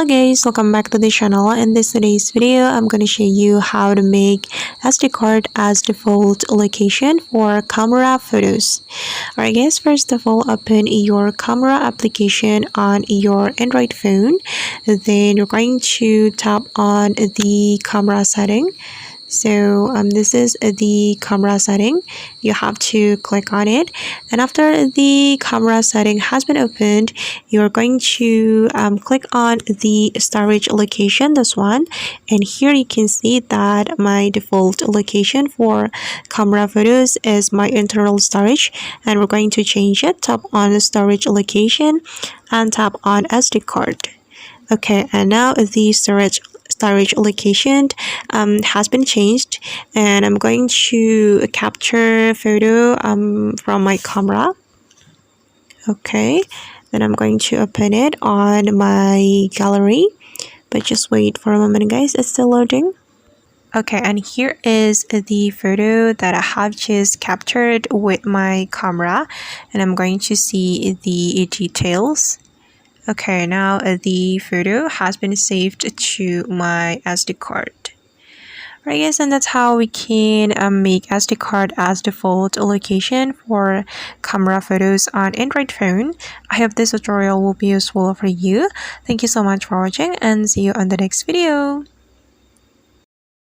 Hello guys, welcome back to the channel. In today's video, I'm going to show you how to make SD card as default location for camera photos. Alright guys, first of all, open your camera application on your Android phone. Then you're going to tap on the camera setting. So this is the camera setting. You have to click on it, and after the camera setting has been opened, you're going to click on the storage location, this one, and here you can see that my default location for camera photos is my internal storage, and we're going to change it. Tap on the storage location and tap on SD card. Okay, and now the storage location has been changed, and I'm going to capture photo from my camera. Okay, then I'm going to open it on my gallery, but just wait for a moment guys, it's still loading. Okay, and here is the photo that I have just captured with my camera, and I'm going to see the details. Okay, now the photo has been saved to my SD card. Right guys, and that's how we can make SD card as default location for camera photos on Android phone. I hope this tutorial will be useful for you. Thank you so much for watching, and see you on the next video.